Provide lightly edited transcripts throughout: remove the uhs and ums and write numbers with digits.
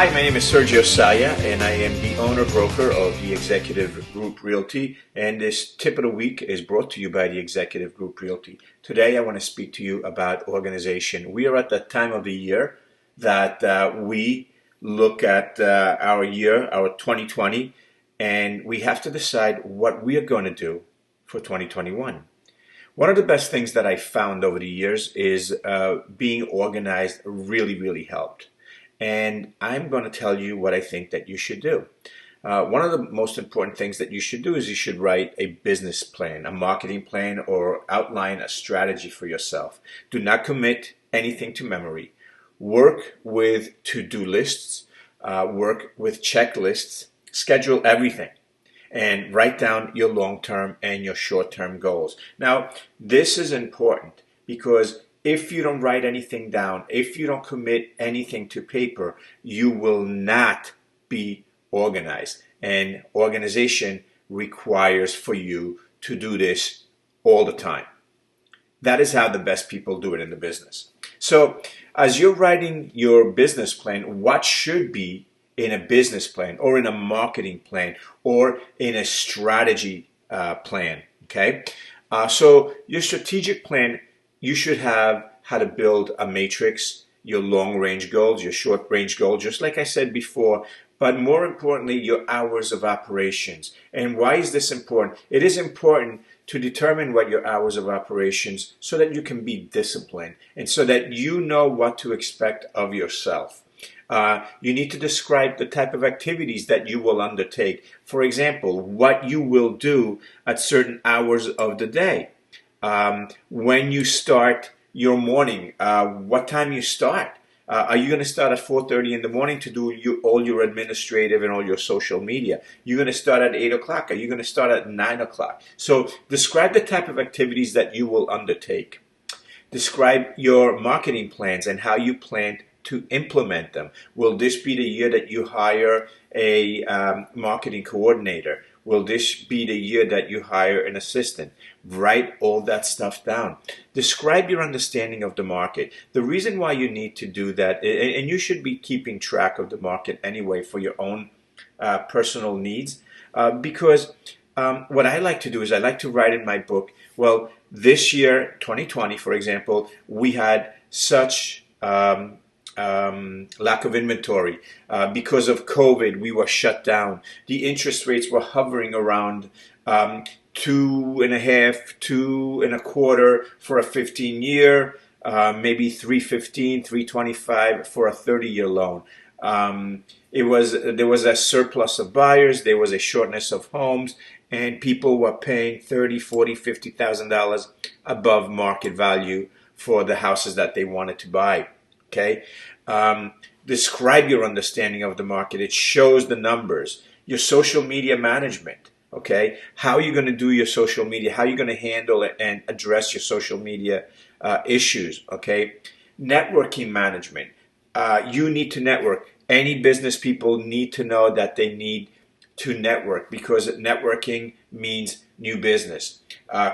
Hi, my name is Sergio Saya, and I am the owner-broker of the Executive Group Realty. And this tip of the week is brought to you by the Executive Group Realty. Today, I want to speak to you about organization. We are at the time of the year that we look at our year, our 2020, and we have to decide what we are going to do for 2021. One of the best things that I found over the years is being organized really helped. And I'm going to tell you what I think that you should do. One of the most important things that you should do is you should write a business plan, a marketing plan, or outline a strategy for yourself. Do not commit anything to memory. Work with to-do lists, work with checklists, schedule everything, and write down your long-term and your short-term goals. Now, this is important because if you don't write anything down, if you don't commit anything to paper, you will not be organized. And organization requires for you to do this all the time. That is how the best people do it in the business. So as you're writing your business plan, what should be in a business plan or in a marketing plan or in a strategy plan, okay? So your strategic plan, you should have how to build a matrix, your long-range goals, your short-range goals, just like I said before, but more importantly, your hours of operations. And why is this important? It is important to determine what your hours of operations so that you can be disciplined and so that you know what to expect of yourself. You need to describe the type of activities that you will undertake. For example, what you will do at certain hours of the day. When you start your morning, what time you start. Are you going to start at 4:30 in the morning to do all your administrative and all your social media? You're going to start at 8 o'clock. Are you going to start at 9 o'clock? So describe the type of activities that you will undertake. Describe your marketing plans and how you plan to implement them. Will this be the year that you hire a marketing coordinator? Will this be the year that you hire an assistant? Write all that stuff down. Describe your understanding of the market. The reason why you need to do that, and you should be keeping track of the market anyway for your own personal needs, because what I like to do is I like to write in my book, well, this year, 2020, for example, we had such lack of inventory. Because of COVID, we were shut down. The interest rates were hovering around 2.5, 2.25 for a 15-year, maybe 315, 325 for a 30-year loan. There was a surplus of buyers, there was a shortness of homes, and people were paying $30,000, $40,000, $50,000 above market value for the houses that they wanted to buy. Okay, describe your understanding of the market. It shows the numbers. Your social media management. Okay, how are you going to do your social media? How are you going to handle it and address your social media issues? Okay, networking management. You need to network. Any business people need to know that they need to network because networking means new business.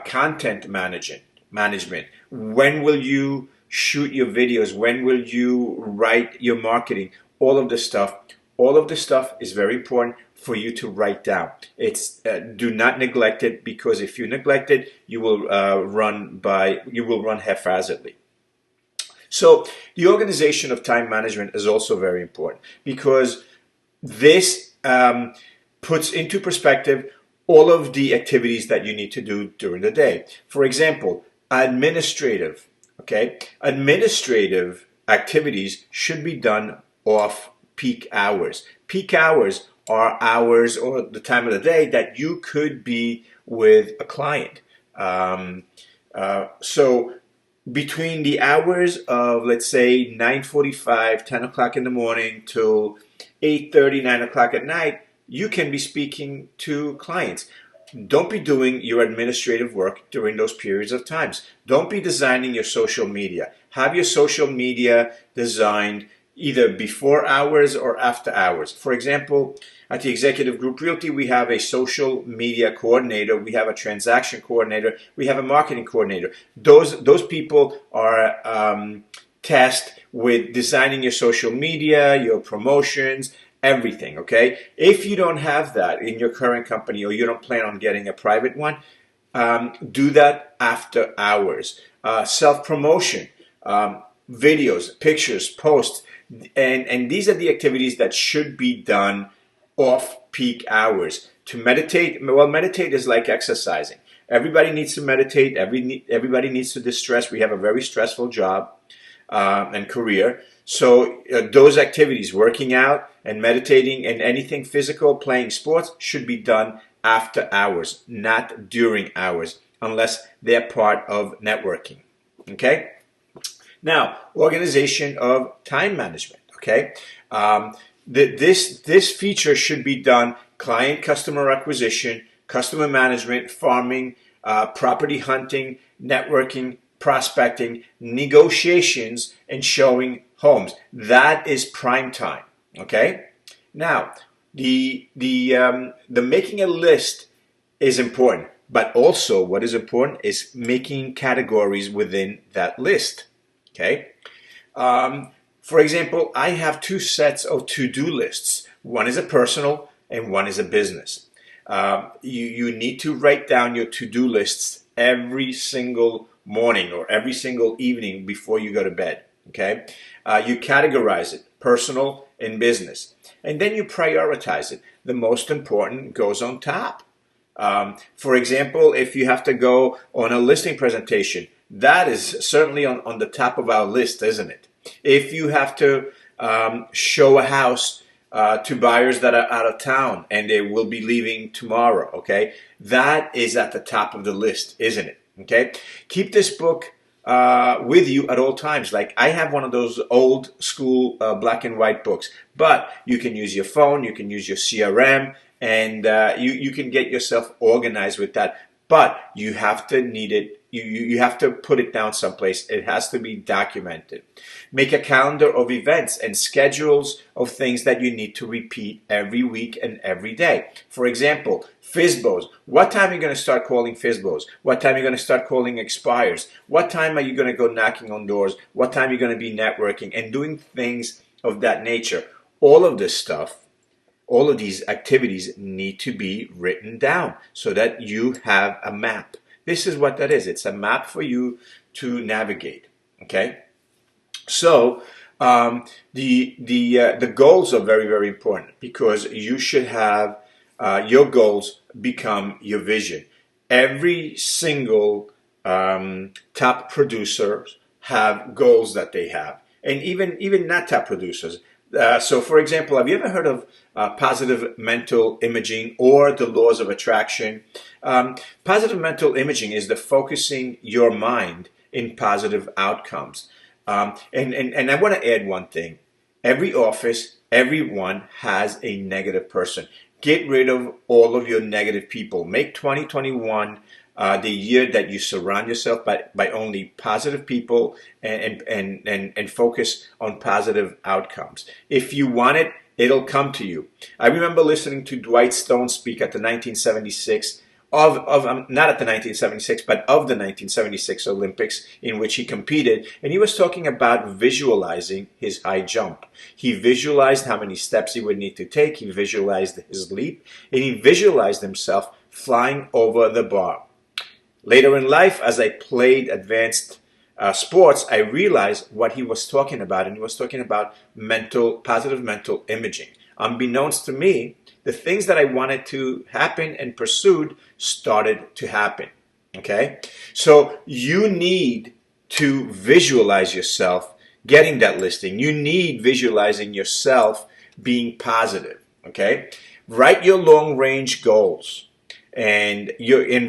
Content management. When will you shoot your videos? When will you write your marketing? All of this stuff is very important for you to write down. It's do not neglect it, because if you neglect it, you will run haphazardly. So the organization of time management is also very important because this puts into perspective all of the activities that you need to do during the day. For example, administrative activities should be done off peak hours. Peak hours are hours or the time of the day that you could be with a client. So between the hours of, let's say, 9:45, 10 o'clock in the morning till 8:30, 9 o'clock at night, you can be speaking to clients. Don't be doing your administrative work during those periods of times. Don't be designing your social media. Have your social media designed either before hours or after hours. For example, at the Executive Group Realty, we have a social media coordinator, we have a transaction coordinator, we have a marketing coordinator. Those people are tasked with designing your social media, your promotions, everything, okay? If you don't have that in your current company or you don't plan on getting a private one, do that after hours. Self-promotion, videos, pictures, posts, and these are the activities that should be done off peak hours. To meditate, well, meditate is like exercising. Everybody needs to meditate. Everybody needs to distress. We have a very stressful job and career. So those activities, working out and meditating and anything physical, playing sports, should be done after hours, not during hours, unless they're part of networking. Okay? Now, organization of time management. Okay? This feature should be done client customer acquisition, customer management, farming, property hunting, networking, prospecting, negotiations, and showing homes. That is prime time. Okay? Now, the making a list is important, but also what is important is making categories within that list. Okay? For example, I have two sets of to-do lists. One is a personal and one is a business. You need to write down your to-do lists every single morning or every single evening before you go to bed. Okay? You categorize it, personal and business. And then you prioritize it. The most important goes on top. For example, if you have to go on a listing presentation, that is certainly on the top of our list, isn't it? If you have to show a house to buyers that are out of town and they will be leaving tomorrow, okay, that is at the top of the list, isn't it? Okay, keep this book with you at all times. Like I have one of those old school black and white books, but you can use your phone, you can use your CRM, and you can get yourself organized with that. But you have to need it. You have to put it down someplace. It has to be documented. Make a calendar of events and schedules of things that you need to repeat every week and every day. For example, FSBOs. What time are you going to start calling FSBOs? What time are you going to start calling expires? What time are you going to go knocking on doors? What time are you going to be networking and doing things of that nature? All of this stuff, all of these activities need to be written down so that you have a map. This is what that is. It's a map for you to navigate. Okay, so the goals are very, very important because you should have your goals become your vision. Every single top producers have goals that they have, and even not top producers. So, for example, have you ever heard of positive mental imaging or the laws of attraction? Positive mental imaging is the focusing your mind in positive outcomes. And I want to add one thing. Every office, everyone has a negative person. Get rid of all of your negative people. Make 2021 the year that you surround yourself by only positive people and focus on positive outcomes. If you want it, it'll come to you. I remember listening to Dwight Stone speak at the 1976 not at the 1976, but of the 1976 Olympics in which he competed, and he was talking about visualizing his high jump. He visualized how many steps he would need to take, he visualized his leap, and he visualized himself flying over the bar. Later in life, as I played advanced sports, I realized what he was talking about, and he was talking about positive mental imaging. Unbeknownst to me, the things that I wanted to happen and pursued started to happen. Okay? So you need to visualize yourself getting that listing. You need visualizing yourself being positive. Okay? Write your long-range goals. And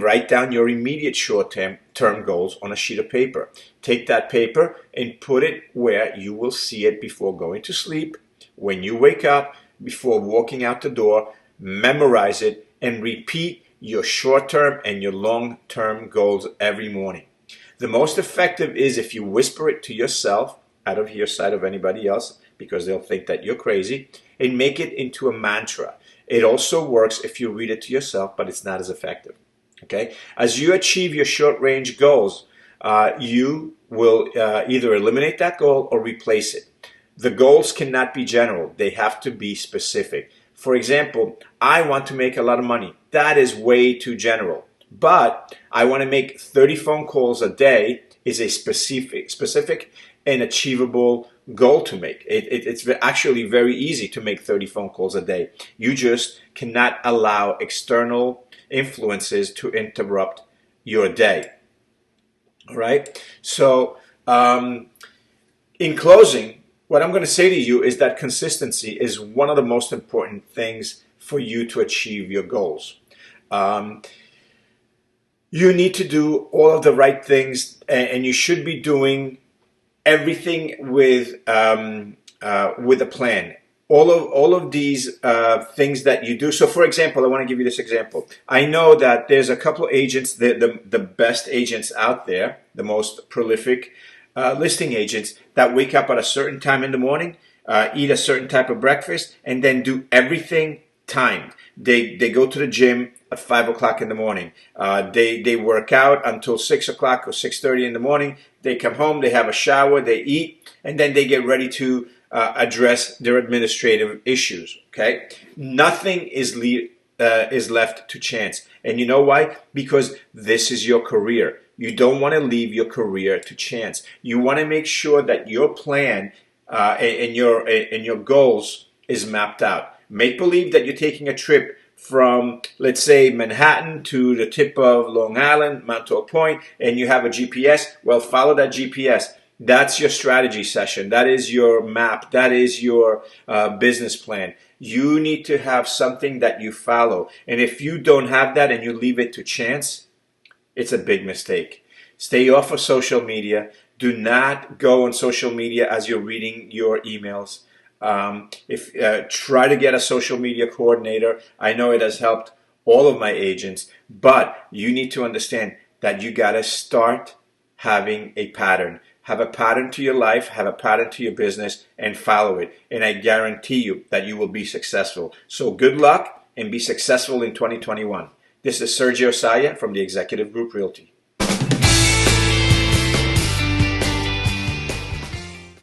write down your immediate short-term goals on a sheet of paper. Take that paper and put it where you will see it before going to sleep, when you wake up, before walking out the door. Memorize it and repeat your short-term and your long-term goals every morning. The most effective is if you whisper it to yourself, out of earsight of anybody else, because they'll think that you're crazy, and make it into a mantra. It also works if you read it to yourself, but it's not as effective. Okay? As you achieve your short-range goals, you will either eliminate that goal or replace it. The goals cannot be general. They have to be specific. For example, I want to make a lot of money. That is way too general. But I want to make 30 phone calls a day is a specific and achievable goal to make. It's actually very easy to make 30 phone calls a day. You just cannot allow external influences to interrupt your day. All right? So, in closing, what I'm going to say to you is that consistency is one of the most important things for you to achieve your goals. You need to do all of the right things, and you should be doing everything with a plan. All of these things that you do. So, for example, I want to give you this example. I know that there's a couple of agents, the best agents out there, the most prolific listing agents, that wake up at a certain time in the morning, eat a certain type of breakfast, and then do everything timed. They go to the gym at 5 o'clock in the morning. They work out until 6 o'clock or 6:30 in the morning. They come home, they have a shower, they eat, and then they get ready to address their administrative issues. Okay, nothing is left to chance. And you know why? Because this is your career. You don't want to leave your career to chance. You want to make sure that your plan and your goals is mapped out. Make believe that you're taking a trip from, let's say, Manhattan to the tip of Long Island, Montauk Point, and you have a GPS. Well, follow that GPS. That's your strategy session. That is your map. That is your business plan. You need to have something that you follow. And if you don't have that and you leave it to chance, it's a big mistake. Stay off of social media. Do not go on social media as you're reading your emails. Try to get a social media coordinator. I know it has helped all of my agents, but you need to understand that you got to start having a pattern. Have a pattern to your life, have a pattern to your business, and follow it. And I guarantee you that you will be successful. So good luck and be successful in 2021. This is Sergio Saya from the Executive Group Realty.